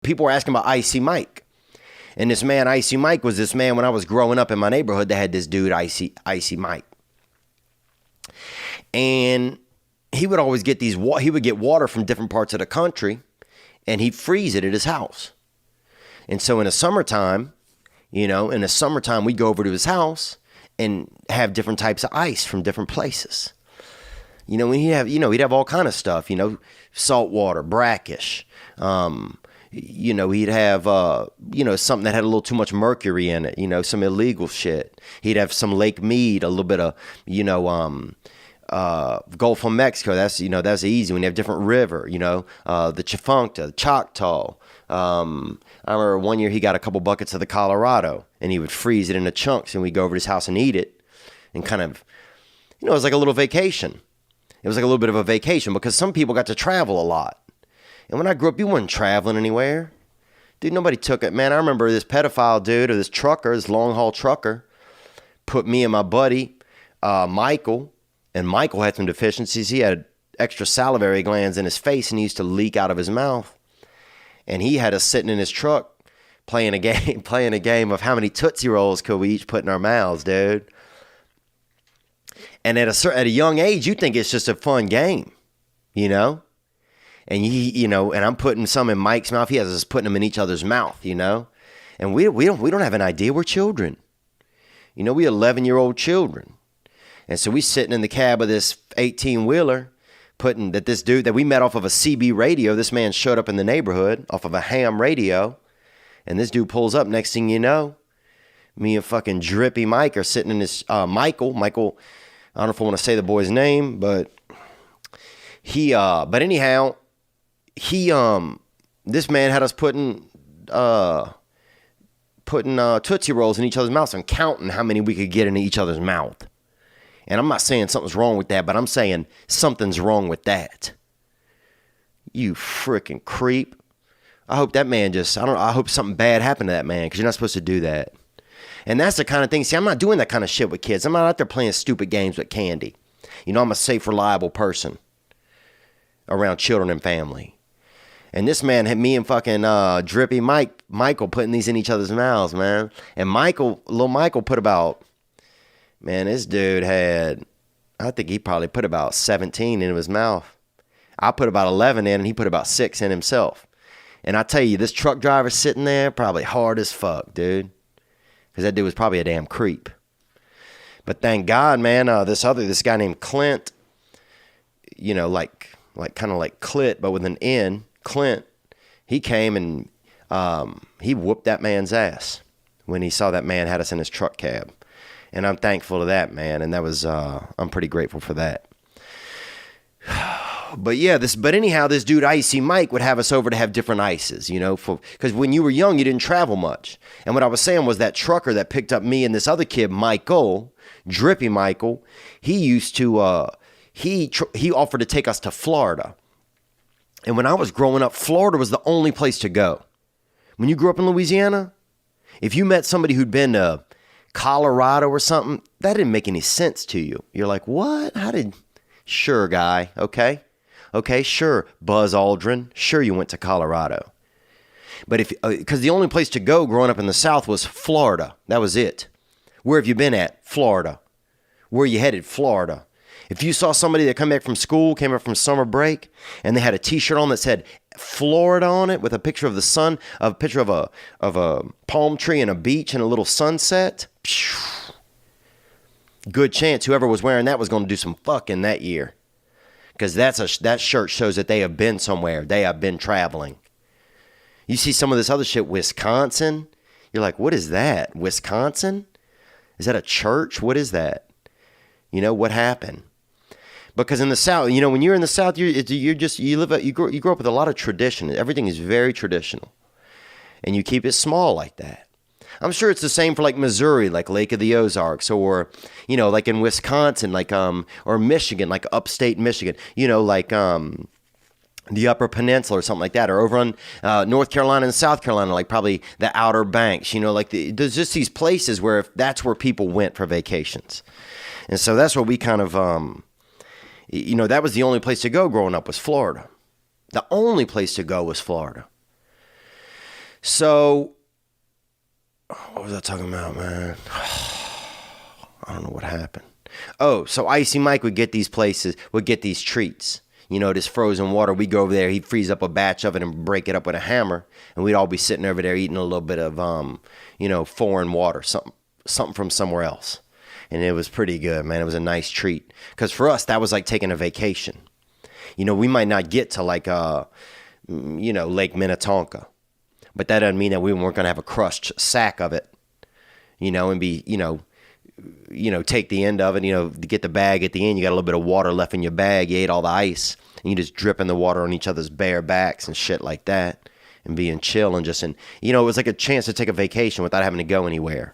people were asking about Icy Mike. And this man, Icy Mike, was this man when I was growing up in my neighborhood that had this dude, Icy Mike. And he would always get he would get water from different parts of the country, and he'd freeze it at his house. And so in the summertime, we'd go over to his house and have different types of ice from different places. He'd have all kind of stuff, salt water, brackish. He'd have, something that had a little too much mercury in it, some illegal shit. He'd have some Lake Mead, a little bit of, Gulf of Mexico. That's easy when you have different river, the Chifuncta, the Choctaw. I remember one year he got a couple buckets of the Colorado, and he would freeze it into chunks, and we'd go over to his house and eat it, and kind of, it was like a little vacation. It was like a little bit of a vacation because some people got to travel a lot. And when I grew up, you weren't traveling anywhere. Dude, nobody took it. Man, I remember this pedophile dude or this trucker, this long-haul trucker, put me and my buddy, Michael, and Michael had some deficiencies. He had extra salivary glands in his face, and he used to leak out of his mouth. And he had us sitting in his truck playing a game of how many Tootsie Rolls could we each put in our mouths, dude. And at a young age, you think it's just a fun game, And and I'm putting some in Mike's mouth. He has us putting them in each other's mouth, And we don't have an idea. We're children. We 11-year-old children. And so we sitting in the cab of this 18-wheeler, this dude that we met off of a CB radio. This man showed up in the neighborhood off of a ham radio, and this dude pulls up. Next thing you know, me and fucking Drippy Mike are sitting in this Michael. I don't know if I want to say the boy's name, but this man had us putting Tootsie Rolls in each other's mouths and counting how many we could get into each other's mouth. And I'm not saying something's wrong with that, but I'm saying something's wrong with that. You freaking creep. I hope that man I hope something bad happened to that man, because you're not supposed to do that. And that's the kind of thing, I'm not doing that kind of shit with kids. I'm not out there playing stupid games with candy. I'm a safe, reliable person around children and family. And this man had me and fucking Drippy Michael putting these in each other's mouths, man. And little Michael put about, man, this dude I think he probably put about 17 in his mouth. I put about 11 in, and he put about 6 in himself. And I tell you, this truck driver sitting there, probably hard as fuck, dude. Because that dude was probably a damn creep. But thank God, man, this guy named Clint, like kind of like Clit, but with an N, Clint, he came and he whooped that man's ass when he saw that man had us in his truck cab. And I'm thankful to that, man. And that was, I'm pretty grateful for that. But anyhow, this dude, Icy Mike, would have us over to have different ices, because when you were young, you didn't travel much. And what I was saying was that trucker that picked up me and this other kid, Michael, Drippy Michael, he used to, he offered to take us to Florida. And when I was growing up, Florida was the only place to go. When you grew up in Louisiana, if you met somebody who'd been to Colorado or something, that didn't make any sense to you. You're like, what? Sure, guy. Okay, sure, Buzz Aldrin. Sure, you went to Colorado. But because the only place to go growing up in the South was Florida. That was it. Where have you been at? Florida. Where are you headed? Florida. If you saw somebody that came back from school, came up from summer break, and they had a T-shirt on that said Florida on it with a picture of the sun, a picture of a palm tree and a beach and a little sunset, good chance whoever was wearing that was going to do some fucking that year. Because that shirt shows that they have been somewhere. They have been traveling. You see some of this other shit, Wisconsin. You're like, what is that? Wisconsin? Is that a church? What is that? What happened? Because in the South, when you're in the South, you grow up with a lot of tradition. Everything is very traditional, and you keep it small like that. I'm sure it's the same for like Missouri, like Lake of the Ozarks, or, like in Wisconsin, like, or Michigan, like upstate Michigan, like, the Upper Peninsula or something like that, or over on, North Carolina and South Carolina, like probably the Outer Banks, like there's just these places where that's where people went for vacations. And so that's what we kind of, that was the only place to go growing up was Florida. The only place to go was Florida. So, what was I talking about, man? I don't know what happened. Oh, so Icy Mike would get these treats. You know, this frozen water. We'd go over there, he'd freeze up a batch of it and break it up with a hammer. And we'd all be sitting over there eating a little bit of, foreign water, something from somewhere else. And it was pretty good, man. It was a nice treat. Because for us, that was like taking a vacation. You know, we might not get to like, Lake Minnetonka. But that doesn't mean that we weren't going to have a crushed sack of it, and be, take the end of it, to get the bag at the end. You got a little bit of water left in your bag. You ate all the ice, and you just dripping the water on each other's bare backs and shit like that, and being chill and it was like a chance to take a vacation without having to go anywhere,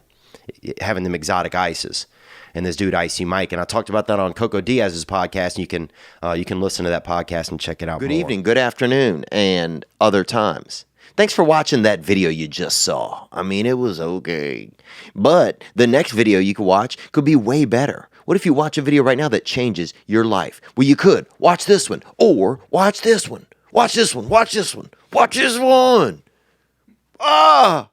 having them exotic ices. And this dude, Icy Mike, and I talked about that on Coco Diaz's podcast. And you can listen to that podcast and check it out. Good evening, good afternoon, and other times. Thanks for watching that video you just saw. I mean, it was okay. But the next video you could watch could be way better. What if you watch a video right now that changes your life? Well, you could watch this one, or watch this one. Watch this one, watch this one, watch this one. Ah!